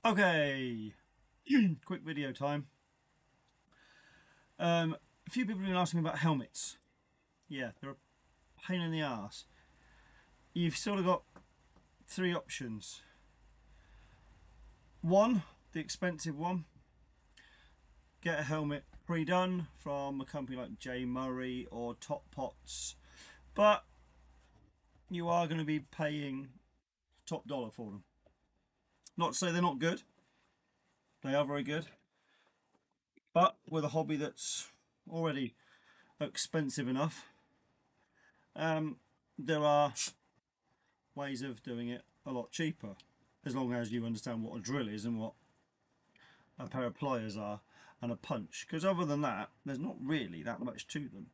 Okay, quick video time. A few people have been asking me about helmets. Yeah, they're a pain in the arse. You've sort of got three options. One, the expensive one. Get a helmet pre-done from a company like J. Murray or Top Pots, but you are going to be paying top dollar for them. Not to say they're not good. They are very good. But with a hobby that's already expensive enough, there are ways of doing it a lot cheaper, as long as you understand what a drill is and what a pair of pliers are and a punch, because other than that there's not really that much to them.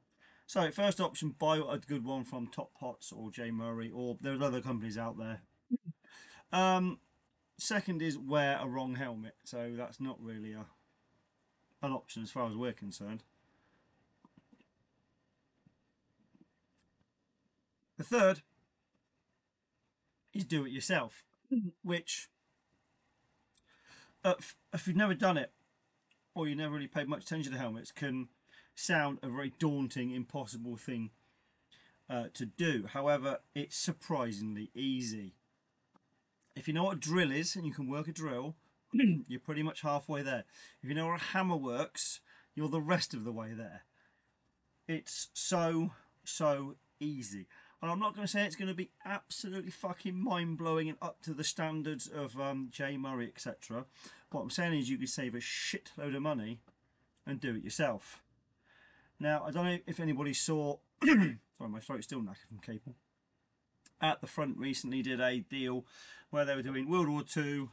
So first option, buy a good one from Top Pots or J. Murray, or there's other companies out there. Second is wear a wrong helmet, so that's not really an option as far as we're concerned. The third is do it yourself, which if you've never done it or you never really paid much attention to helmets, can sound a very daunting, impossible thing to do. However, it's surprisingly easy. If you know what a drill is and you can work a drill, you're pretty much halfway there. If you know how a hammer works, you're the rest of the way there. It's so easy. And I'm not going to say it's going to be absolutely fucking mind-blowing and up to the standards of J. Murray, etc. What I'm saying is you can save a shitload of money and do it yourself. Now, I don't know if anybody saw... Sorry, my throat's still knackered from cable. At the Front recently did a deal where they were doing World War II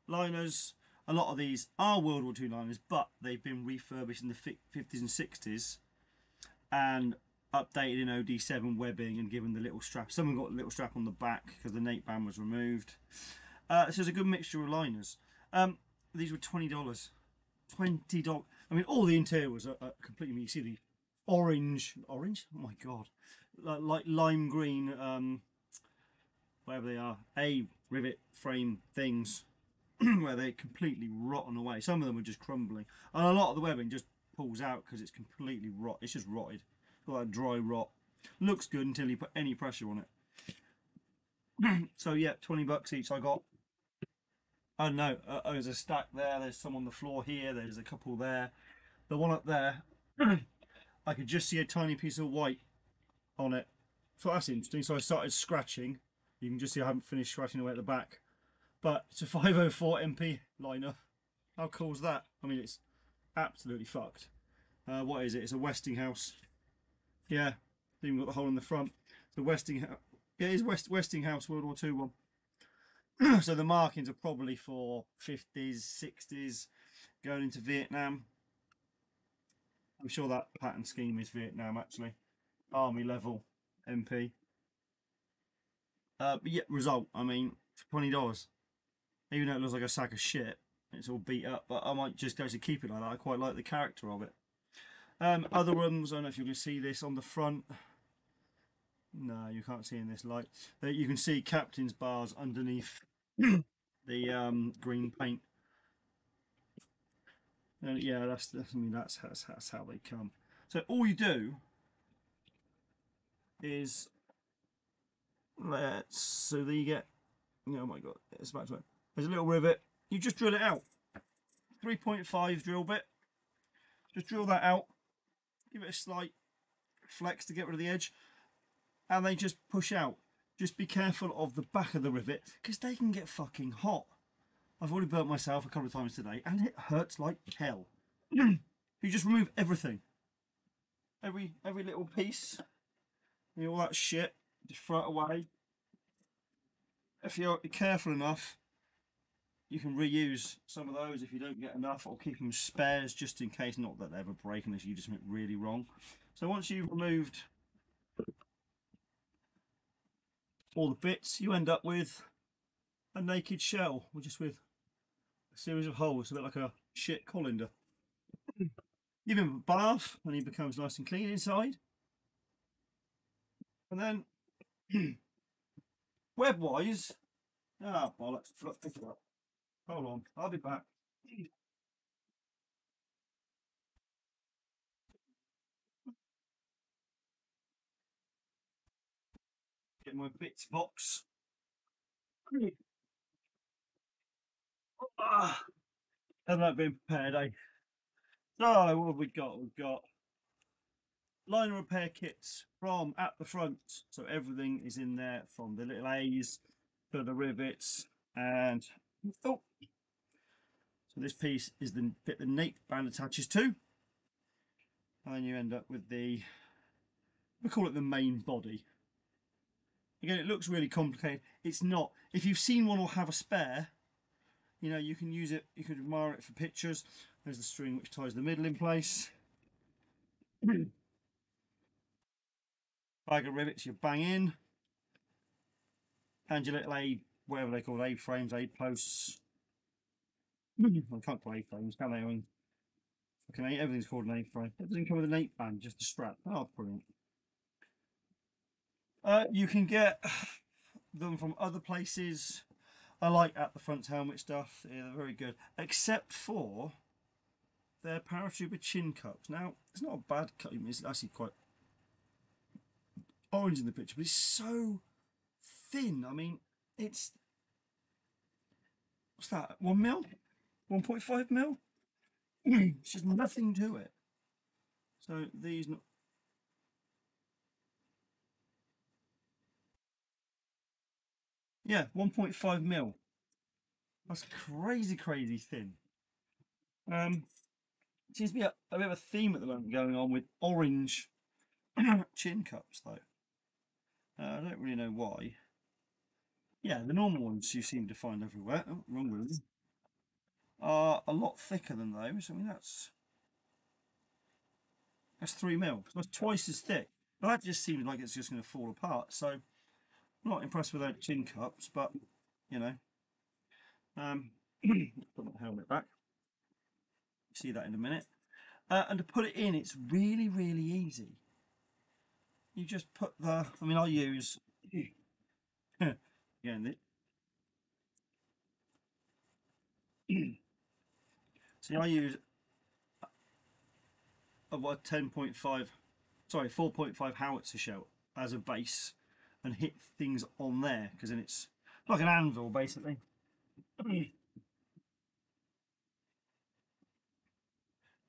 liners. A lot of these are World War II liners, but they've been refurbished in the 50s and 60s and updated in OD7 webbing and given the little strap. Some of them got a little strap on the back because the Nate band was removed. So it's a good mixture of liners. These were $20. $20. I mean, all the interiors are completely... You see the orange? Oh my god, like lime green, whatever they are, rivet frame things, where they're completely rotten away. Some of them are just crumbling, and a lot of the webbing just pulls out because it's completely rot. It's just rotted, got that dry rot. Looks good until you put any pressure on it. So yeah, $20 each I got. I don't know, there's a stack there, there's some on the floor here, there's a couple there. The one up there, I could just see a tiny piece of white on it. So that's interesting. So I started scratching. You can just see I haven't finished scratching away at the back. But it's a 504 MP liner. How cool is that? I mean, it's absolutely fucked. What is it? It's a Westinghouse. Yeah, even got the hole in the front. The Westinghouse. Yeah, it is Westinghouse World War II one. So the markings are probably for 50s, 60s, going into Vietnam. I'm sure that pattern scheme is Vietnam, actually. Army level MP. But yeah, result, I mean, for $20. Even though it looks like a sack of shit, it's all beat up, but I might just actually keep it like that. I quite like the character of it. Other ones, I don't know if you can see this on the front. No, you can't see in this light. You can see captain's bars underneath the green paint. And yeah, I mean, that's how they come. So all you do is so that you get, oh my god, it's about to, there's a little rivet, you just drill it out, 3.5 drill bit, just drill that out, give it a slight flex to get rid of the edge, and they just push out. Just be careful of the back of the rivet because they can get fucking hot. I've already burnt myself a couple of times today and it hurts like hell. You just remove everything, every little piece, all that shit, just throw it away. If you're careful enough, you can reuse some of those if you don't get enough, or keep them spares just in case. Not that they ever break unless you do something really wrong. So once you've removed all the bits, you end up with a naked shell, or just with a series of holes, a bit like a shit colander. Give him a bath and he becomes nice and clean inside. And then web wise, bollocks, pick it up. Hold on, I'll be back. Get my bits box. Ah, hasn't that been prepared, eh? So what have we got? We've got line repair kits from at the front. So everything is in there from the little A's to the rivets. And oh, so this piece is the bit the nape band attaches to. And then you end up with the, we call it the main body. Again, it looks really complicated. It's not. If you've seen one or have a spare, you know, you can use it, you can admire it for pictures. There's the string which ties the middle in place. Bag of rivets you bang in. And your little A, whatever they call it, A frames, A posts. I can't call A frames, can they? I mean, fucking everything's called an A frame. It doesn't come with an 8 band, just a strap. Oh, brilliant. You can get them from other places. I like at the front helmet stuff. Yeah, they're very good, except for their Paratrooper chin cups. Now, it's not a bad cut. It's actually quite orange in the picture, but it's so thin. I mean, it's, what's that? 1 mil, 1.5 mil. It's just nothing to it. So these, yeah, 1.5 mil. That's crazy, crazy thin. Seems to be a bit of a theme at the moment going on with orange chin cups, though. I don't really know why. Yeah, the normal ones you seem to find everywhere. Oh, wrong one. Are a lot thicker than those. I mean, that's 3 mil. So that's twice as thick. But that just seems like it's just going to fall apart. So I'm not impressed with those chin cups, but you know, put my helmet back. See that in a minute. And to put it in, it's really, really easy. You just put the, I mean, I'll use, again, see, I use a 10.5, sorry, 4.5 howitzer shell as a base and hit things on there because then it's like an anvil basically.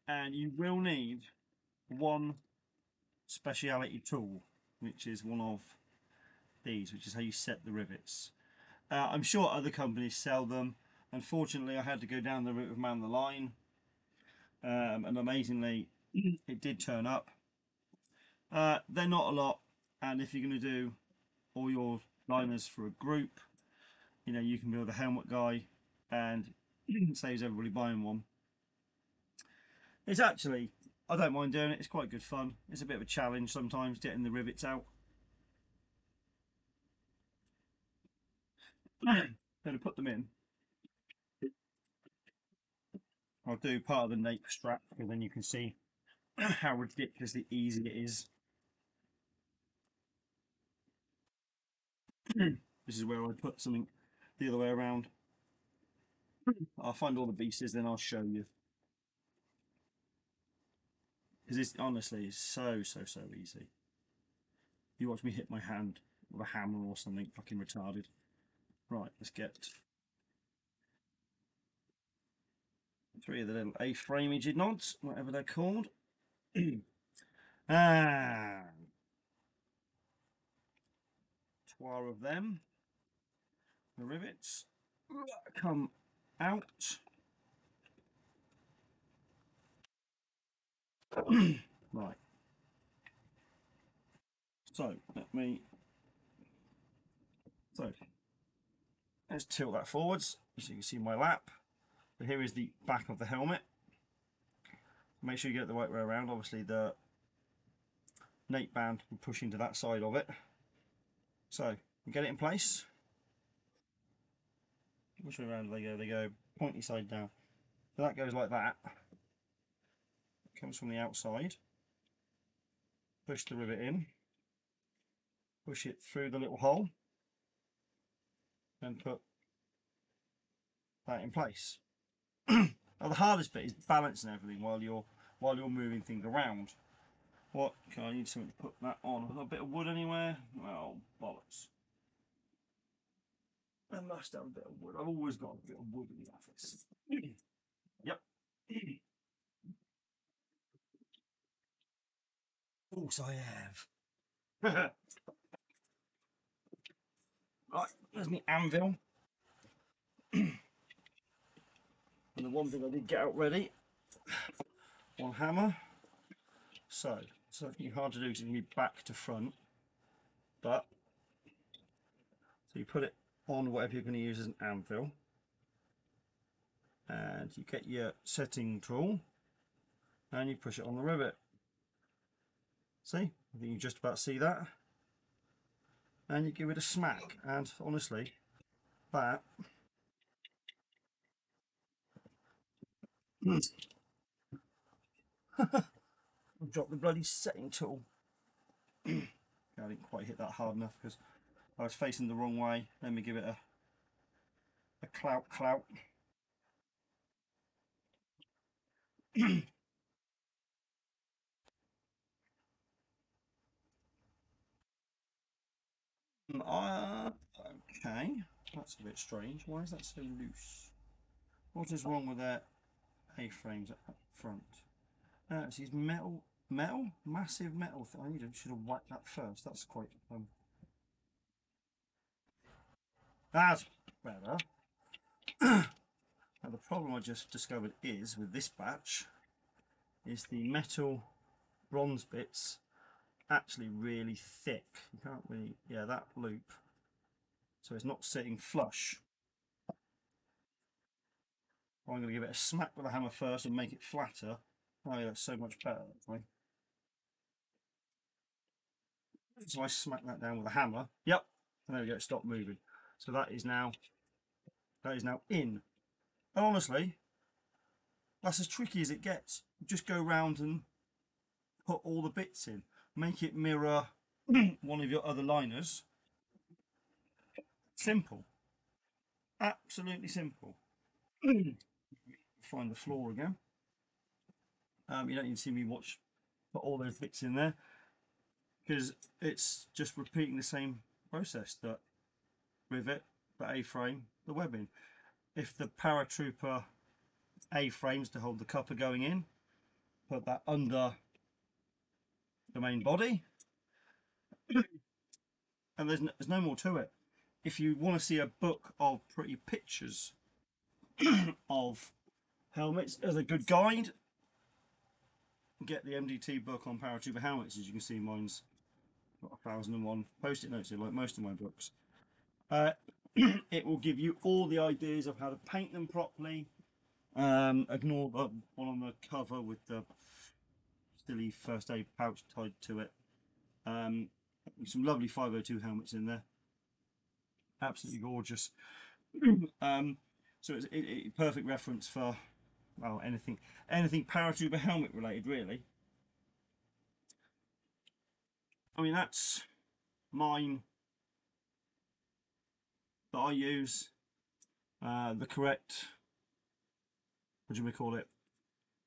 And you will need one speciality tool, which is one of these, which is how you set the rivets. I'm sure other companies sell them. Unfortunately, I had to go down the route of man the line, and amazingly, it did turn up. They're not a lot, and if you're going to do all your liners for a group, you know, you can build a helmet guy, and saves everybody buying one. It's actually, I don't mind doing it. It's quite good fun. It's a bit of a challenge sometimes getting the rivets out. So to put them in, I'll do part of the nape strap because then you can see how ridiculously easy it is. This is where I put something the other way around. I'll find all the pieces, then I'll show you. Because this honestly is so easy. You watch me hit my hand with a hammer or something fucking retarded. Right, let's get 3 of the little A-frame-aged nods, whatever they're called. And 12 of them. The rivets come out. Right. So let's tilt that forwards so you can see my lap. So here is the back of the helmet. Make sure you get it the right way around. Obviously the nape band will push into that side of it. So you get it in place. Which way around do they go? They go pointy side down. So that goes like that. It comes from the outside. Push the rivet in. Push it through the little hole. Then put that in place. Now the hardest bit is balancing everything while you're moving things around. What? Okay, I need something to put that on. Have I got a bit of wood anywhere? Oh, bollocks. I must have a bit of wood. I've always got a bit of wood in the office. Yep. Of course I have. Right, there's my anvil. And the one thing I did get out ready, one hammer. So, it's something hard to do because it's going to be back to front. But, so you put it on whatever you're going to use as an anvil. And you get your setting tool. And you push it on the rivet. See? I think you just about see that. And you give it a smack. And honestly, that... I've dropped the bloody setting tool. I didn't quite hit that hard enough because I was facing the wrong way. Let me give it a clout. Okay, that's a bit strange. Why is that so loose? What is wrong with their A-frames up front? It's these metal, massive metal. I should have whacked that first. That's quite. That's better. Now the problem I just discovered is with this batch is the metal bronze bits actually really thick. You can't really, yeah, that loop. So it's not sitting flush. I'm going to give it a smack with a hammer first and make it flatter. Oh yeah, that's so much better actually. So I smack that down with a hammer. Yep, and there we go, it stopped moving. So that is now in. And honestly, that's as tricky as it gets. Just go round and put all the bits in. Make it mirror one of your other liners. Simple. Absolutely simple. Find the floor again. You don't need to see me put all those bits in there because it's just repeating the same process. The rivet, the A-frame, the webbing. If the Paratrooper A-frames to hold the copper going in, put that under the main body, and there's no more to it. If you want to see a book of pretty pictures of helmets as a good guide, get the MDT book on Paratrooper helmets. As you can see, mine's got 1001 post-it notes in, like most of my books. It will give you all the ideas of how to paint them properly. Ignore the one on the cover with the silly first aid pouch tied to it. Some lovely 502 helmets in there. Absolutely gorgeous. So it's a perfect reference for, well, anything Paratrooper helmet related, really. I mean, that's mine that I use. The correct, what do we call it?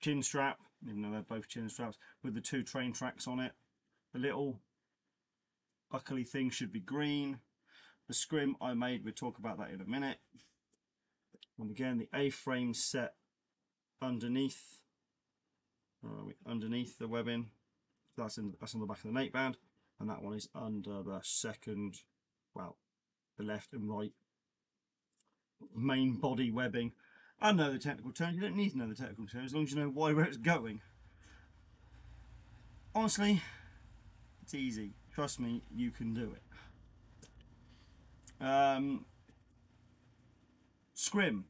Chin strap, even though they're both chin straps, with the 2 train tracks on it. The little buckly thing should be green. The scrim I made, we'll talk about that in a minute. And again, the A-frame set underneath the webbing. That's on the back of the neckband, and that one is under the second, well, the left and right main body webbing. I know the technical terms. You don't need to know the technical terms as long as you know where it's going. Honestly, it's easy. Trust me, you can do it. Scrim.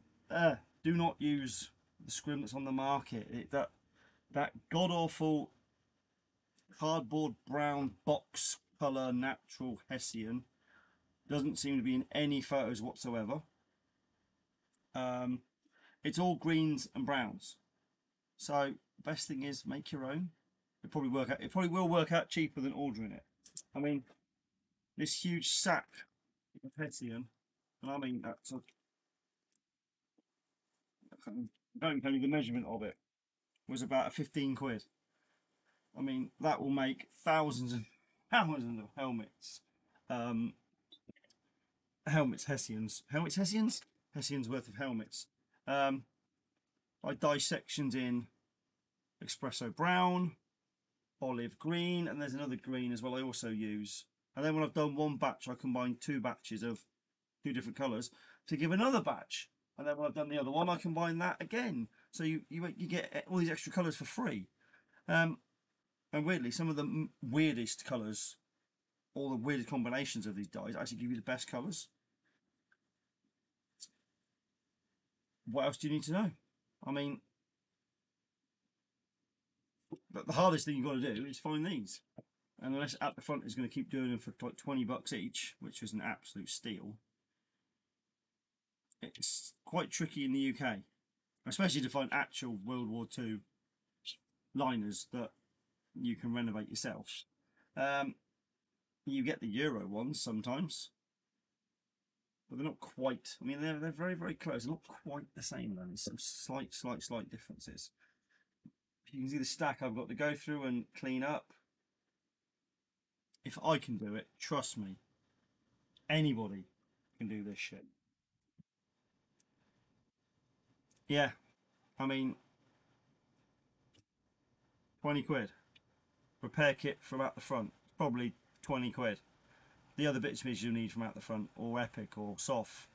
Do not use the scrim that's on the market. That god-awful cardboard brown box colour natural Hessian doesn't seem to be in any photos whatsoever. It's all greens and browns. So best thing is make your own. It probably will work out cheaper than ordering it. I mean, this huge sack of Hessian, and I mean that's don't tell you the measurement of it, was about 15 quid. I mean, that will make thousands and thousands of helmets. Um, Hessians worth of helmets. I dye sections in espresso brown, olive green, and there's another green as well I also use. And then when I've done one batch, I combine 2 batches of 2 different colours to give another batch. And then when I've done the other one, I combine that again. So you get all these extra colours for free. And weirdly, some of the weirdest colours, all the weirdest combinations of these dyes actually give you the best colours. What else do you need to know? I mean, the hardest thing you've got to do is find these. And unless At the Front is going to keep doing them for like $20 each, which is an absolute steal, it's quite tricky in the UK, especially to find actual World War II liners that you can renovate yourself. You get the Euro ones sometimes, but they're not quite. I mean, they're very, very close. They're not quite the same though. There's some slight differences. You can see the stack I've got to go through and clean up. If I can do it, trust me, anybody can do this shit. Yeah, I mean, 20 quid. Repair kit from At the Front, probably 20 quid. The other bits and pieces you need from At the Front, or Epic, or Soft.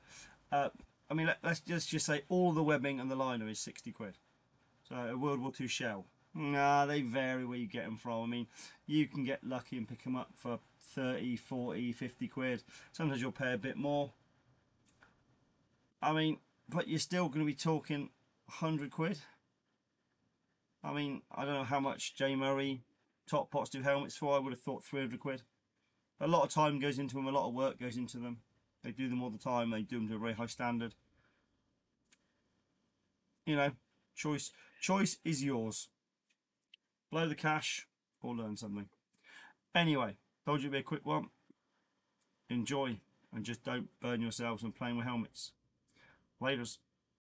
I mean, let's just say all the webbing and the liner is 60 quid. So a World War II shell. Nah, they vary where you get them from. I mean, you can get lucky and pick them up for 30, 40, 50 quid. Sometimes you'll pay a bit more. I mean, but you're still going to be talking 100 quid. I mean, I don't know how much J. Murray Top Pots do helmets for. I would have thought 300 quid. A lot of time goes into them, a lot of work goes into them. They do them all the time, they do them to a very high standard. You know, choice is yours. Blow the cash or learn something. Anyway, told you it'd be a quick one. Enjoy and just don't burn yourselves when playing with helmets. Laters.